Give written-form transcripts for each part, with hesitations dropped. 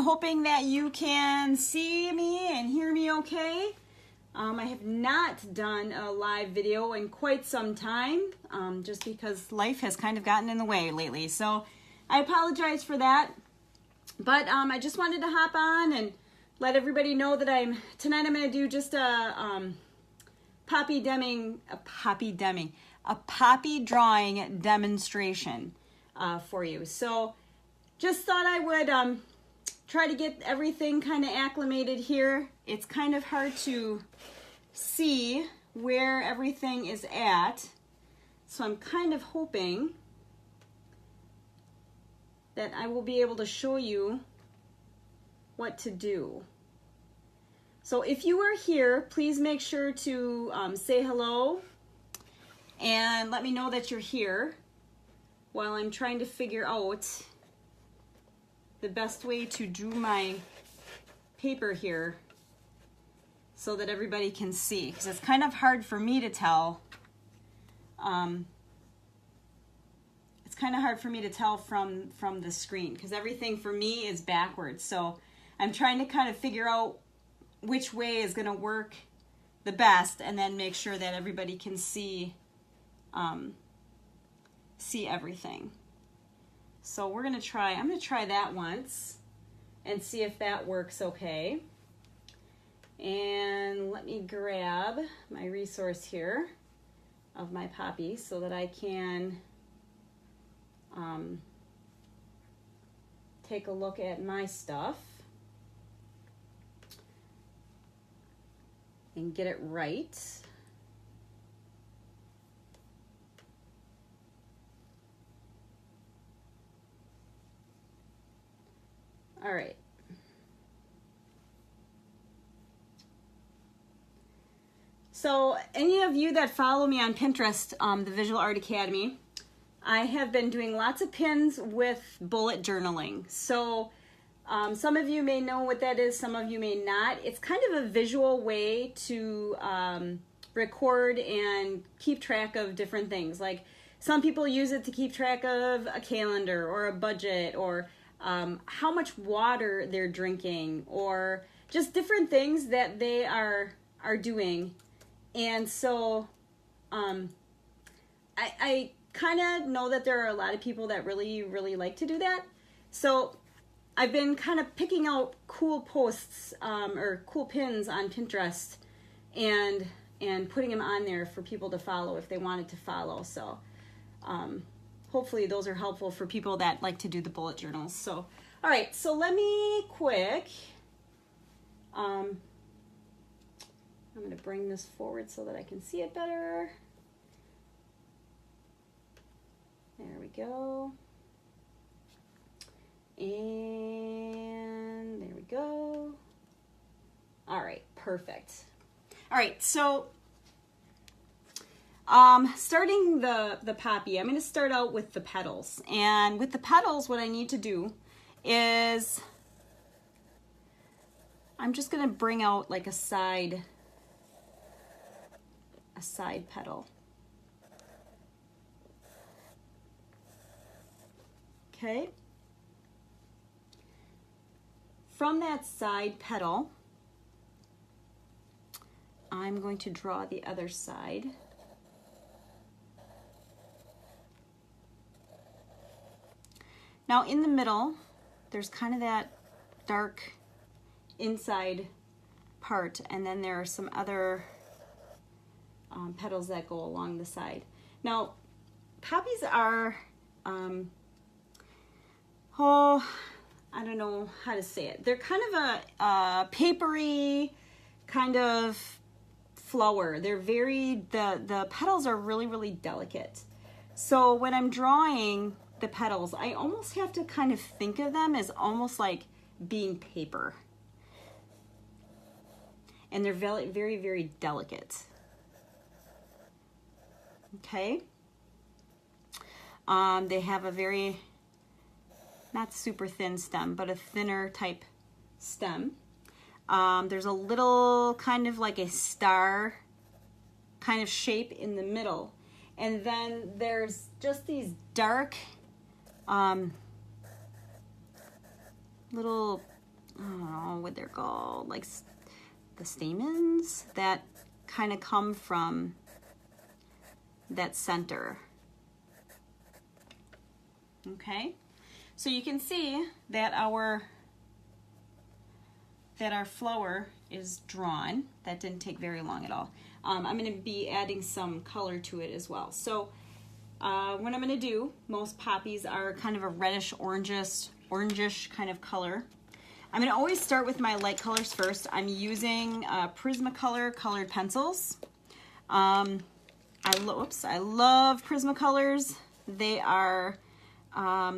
I'm hoping that you can see me and hear me okay. I have not done a live video in quite some time, just because life has kind of gotten in the way lately. So I apologize for that. But I just wanted to hop on and let everybody know that tonight I'm going to do just a poppy drawing demonstration for you. So just thought I would try to get everything kind of acclimated here. It's kind of hard to see where everything is at, so I'm kind of hoping that I will be able to show you what to do. So if you are here, please make sure to say hello and let me know that you're here while I'm trying to figure out the best way to do my paper here so that everybody can see, because it's kind of hard for me to tell. It's kind of hard for me to tell from the screen because everything for me is backwards. So I'm trying to kind of figure out which way is going to work the best and then make sure that everybody can see everything. So I'm going to try that once and see if that works okay. And let me grab my resource here of my poppy so that I can take a look at my stuff and get it right. All right. So any of you that follow me on Pinterest, the Visual Art Academy, I have been doing lots of pins with bullet journaling. So some of you may know what that is, some of you may not. It's kind of a visual way to record and keep track of different things. Like some people use it to keep track of a calendar or a budget, or how much water they're drinking, or just different things that they are doing. And so I kind of know that there are a lot of people that really like to do that. So I've been kind of picking out cool posts or cool pins on Pinterest and putting them on there for people to follow if they wanted to follow. So hopefully those are helpful for people that like to do the bullet journals. So, all right, so let me quick, I'm going to bring this forward so that I can see it better. There we go. And there we go. All right, perfect. All right, so starting the poppy, I'm going to start out with the petals. And with the petals, what I need to do is I'm just going to bring out like a side petal. Okay. From that side petal, I'm going to draw the other side. Now in the middle, there's kind of that dark inside part, and then there are some other petals that go along the side. Now, poppies are, I don't know how to say it. They're kind of a papery kind of flower. They're the petals are really delicate. So when I'm drawing the petals, I almost have to kind of think of them as almost like being paper. And they're very delicate. Okay. They have a very, not super thin stem, but a thinner type stem. There's a little kind of like a star kind of shape in the middle. And then there's just these dark little what they're called, like the stamens that kind of come from that center. Okay, so you can see that our flower is drawn. That didn't take very long at all. I'm going to be adding some color to it as well. So what I'm going to do, most poppies are kind of a reddish orangish kind of color. I'm going to always start with my light colors first. I'm using Prismacolor colored pencils. I love Prismacolors. They are a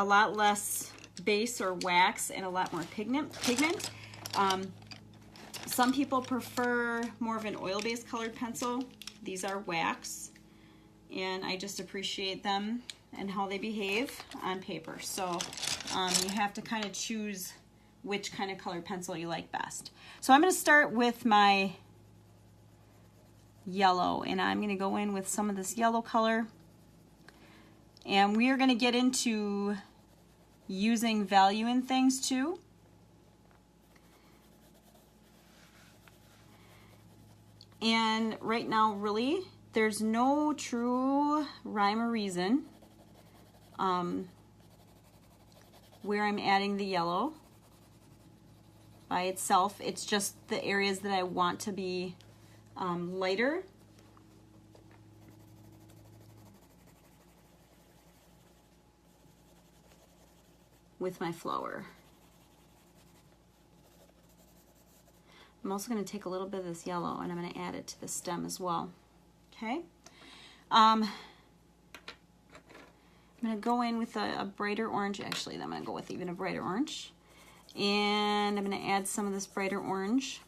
lot less base or wax and a lot more pigment. Some people prefer more of an oil-based colored pencil. These are wax, and I just appreciate them and how they behave on paper. So you have to kind of choose which kind of colored pencil you like best. So I'm going to start with my yellow, and I'm going to go in with some of this yellow color, and we are going to get into using value in things too. And right now, really, there's no true rhyme or reason where I'm adding the yellow by itself. It's just the areas that I want to be lighter. With my flower. I'm also going to take a little bit of this yellow and I'm going to add it to the stem as well. Okay. I'm going to go in with a brighter orange. Actually, I'm going to go with even a brighter orange. And I'm going to add some of this brighter orange.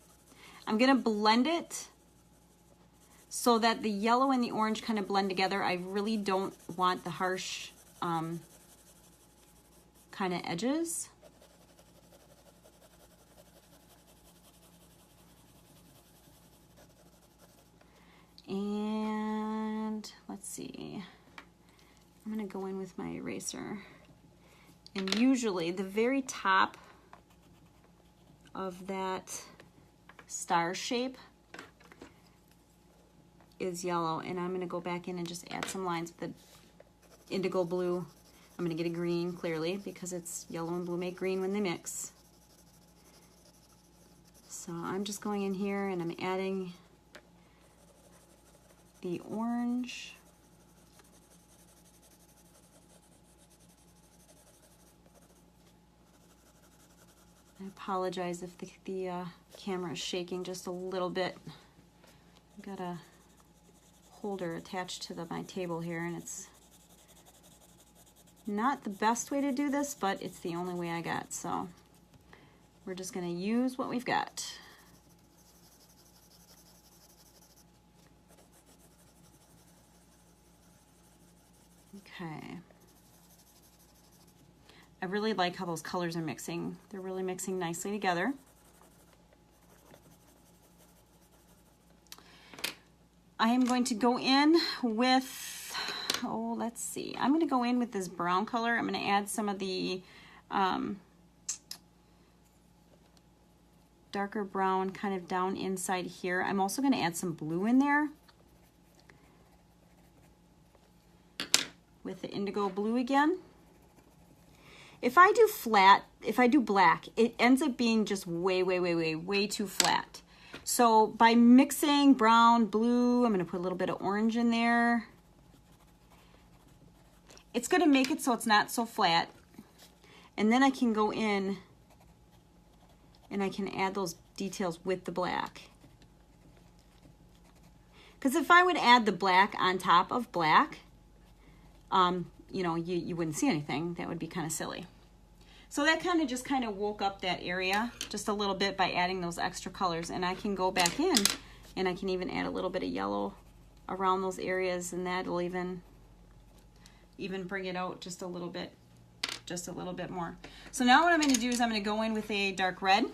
I'm going to blend it so that the yellow and the orange kind of blend together. I really don't want the harsh kind of edges. And let's see, I'm going to go in with my eraser. And usually the very top of that star shape is yellow, and I'm going to go back in and just add some lines with the indigo blue. I'm going to get a green, clearly, because it's yellow and blue make green when they mix. So I'm just going in here and I'm adding the orange. I apologize if the camera is shaking just a little bit. I've got a holder attached to my table here, and it's not the best way to do this, but it's the only way I got. So we're just going to use what we've got. Okay. I really like how those colors are mixing. They're really mixing nicely together. I am going to go in with, let's see. I'm going to go in with this brown color. I'm going to add some of the darker brown kind of down inside here. I'm also going to add some blue in there with the indigo blue again. If I do flat, if I do black, it ends up being just way too flat. So by mixing brown, blue, I'm going to put a little bit of orange in there. It's going to make it so it's not so flat. And then I can go in and I can add those details with the black. Because if I would add the black on top of black, you know, you wouldn't see anything. That would be kind of silly. So that kind of woke up that area just a little bit by adding those extra colors. And I can go back in and I can even add a little bit of yellow around those areas, and that'll even bring it out just a little bit more. So now what I'm going to do is I'm going to go in with a dark red,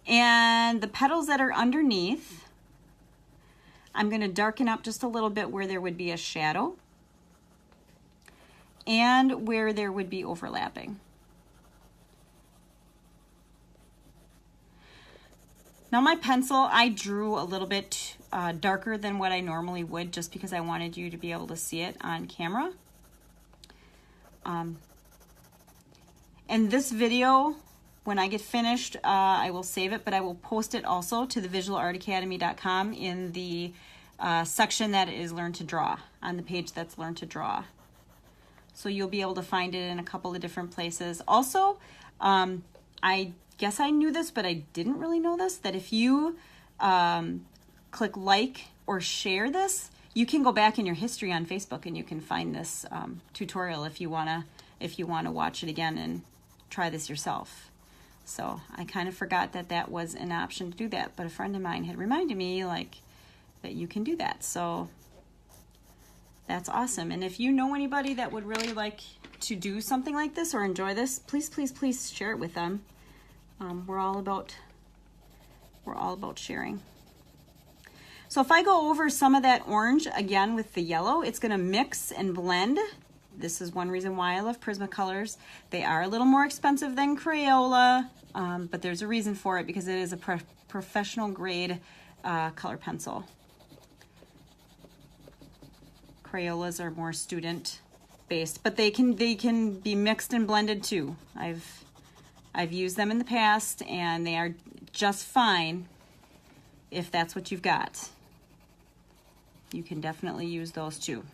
and the petals that are underneath, I'm going to darken up just a little bit where there would be a shadow and where there would be overlapping. Now my pencil, I drew a little bit darker than what I normally would just because I wanted you to be able to see it on camera. And this video, when I get finished, I will save it, but I will post it also to the visualartacademy.com in the section that is Learn to Draw, on the page that's Learn to Draw. So you'll be able to find it in a couple of different places. Also, I guess I knew this, but I didn't really know this, that if you click like or share this, you can go back in your history on Facebook and you can find this tutorial if you wanna watch it again and try this yourself. So I kind of forgot that that was an option to do that, but a friend of mine had reminded me like that you can do that. So that's awesome. And if you know anybody that would really like to do something like this or enjoy this, please, please, please share it with them. We're all about sharing. So if I go over some of that orange again with the yellow, it's going to mix and blend. This is one reason why I love Prismacolors. They are a little more expensive than Crayola, but there's a reason for it because it is a professional grade color pencil. Crayolas are more student based, but they can be mixed and blended too. I've used them in the past and they are just fine if that's what you've got. You can definitely use those too.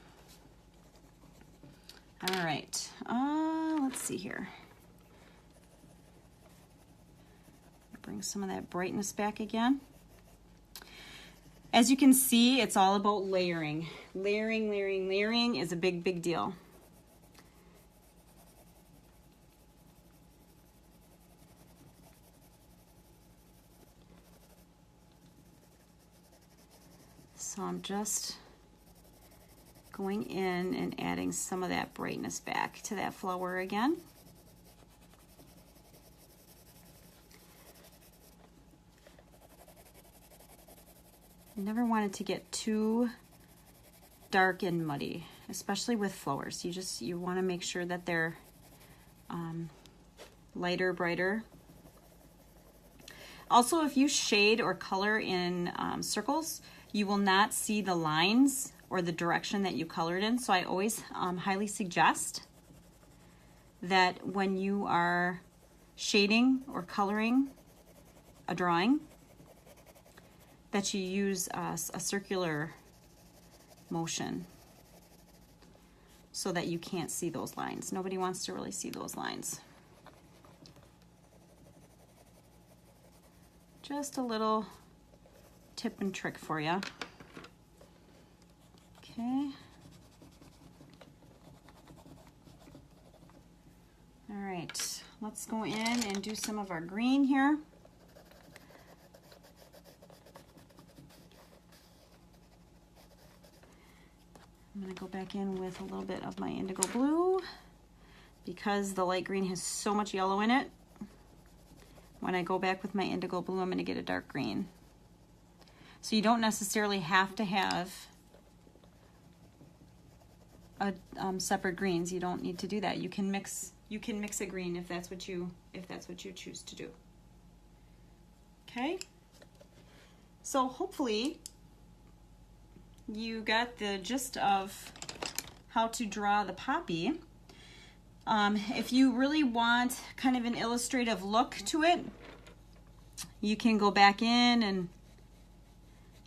All right, let's see here. Bring some of that brightness back again. As you can see, it's all about layering. Layering is a big, big deal. So I'm just going in and adding some of that brightness back to that flower again. I never want it to get too dark and muddy, especially with flowers. You want to make sure that they're lighter, brighter. Also, if you shade or color in circles, you will not see the lines or the direction that you colored in. So I always highly suggest that when you are shading or coloring a drawing, that you use a circular motion so that you can't see those lines. Nobody wants to really see those lines. Just a little tip and trick for you. Okay. All right, let's go in and do some of our green here. I'm going to go back in with a little bit of my indigo blue because the light green has so much yellow in it. When I go back with my indigo blue, I'm going to get a dark green. So you don't necessarily have to have separate greens. You don't need to do that. You can mix a green if that's what you choose to do. Okay? So hopefully you got the gist of how to draw the poppy. If you really want kind of an illustrative look to it, you can go back in and,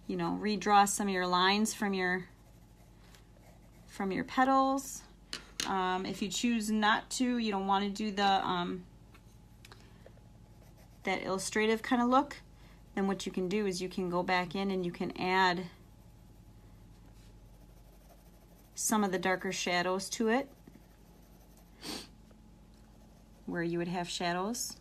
you know, redraw some of your lines from your petals. If you choose not to, you don't want to do the that illustrative kind of look, then what you can do is you can go back in and you can add some of the darker shadows to it, where you would have shadows.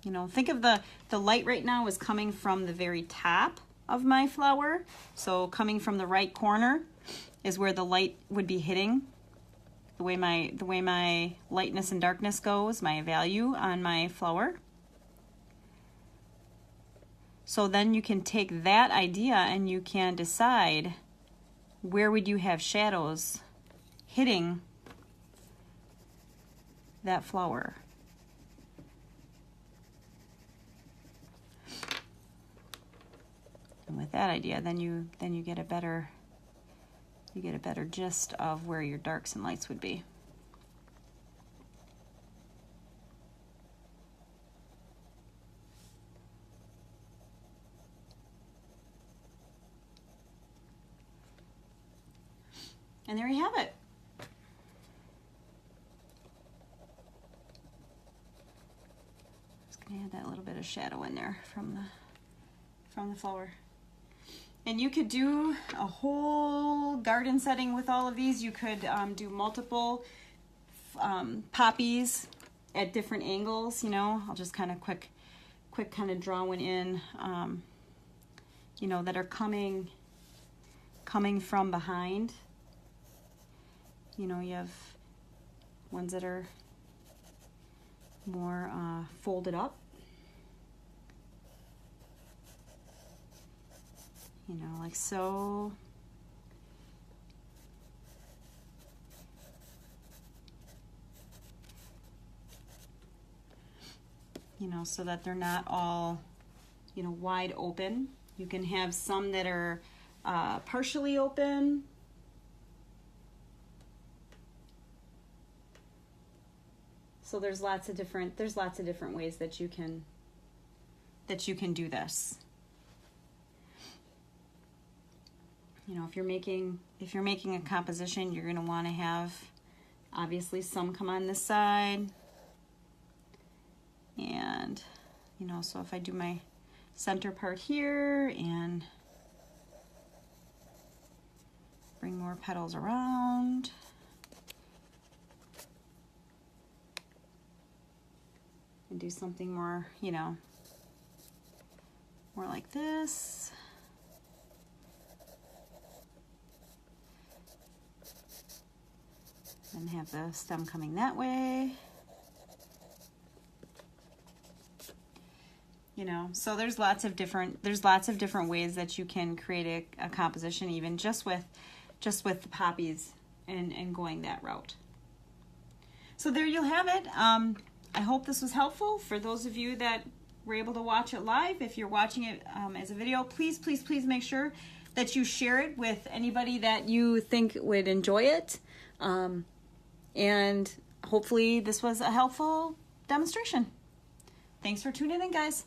You know, think of the light right now is coming from the very top of my flower. So coming from the right corner is where the light would be hitting. The way my lightness and darkness goes, my value on my flower. So then you can take that idea and you can decide where would you have shadows hitting that flower. with that idea, then you get a better gist of where your darks and lights would be. And there you have it. Just gonna add that little bit of shadow in there from the flower. And you could do a whole garden setting with all of these. You could do multiple poppies at different angles. You know, I'll just kind of quick kind of draw one in. You know, that are coming from behind. You know, you have ones that are more folded up. You know, like so. You know, so that they're not all, you know, wide open. You can have some that are partially open. So there's lots of different ways that you can do this. You know, if you're making a composition, you're going to want to have obviously some come on this side. And you know, so if I do my center part here and bring more petals around. And do something more, you know, more like this. And have the stem coming that way. You know, so there's lots of different ways that you can create a composition, even just with the poppies and going that route. So there you'll have it. I hope this was helpful for those of you that were able to watch it live. If you're watching it as a video, please make sure that you share it with anybody that you think would enjoy it. And hopefully this was a helpful demonstration. Thanks for tuning in, guys.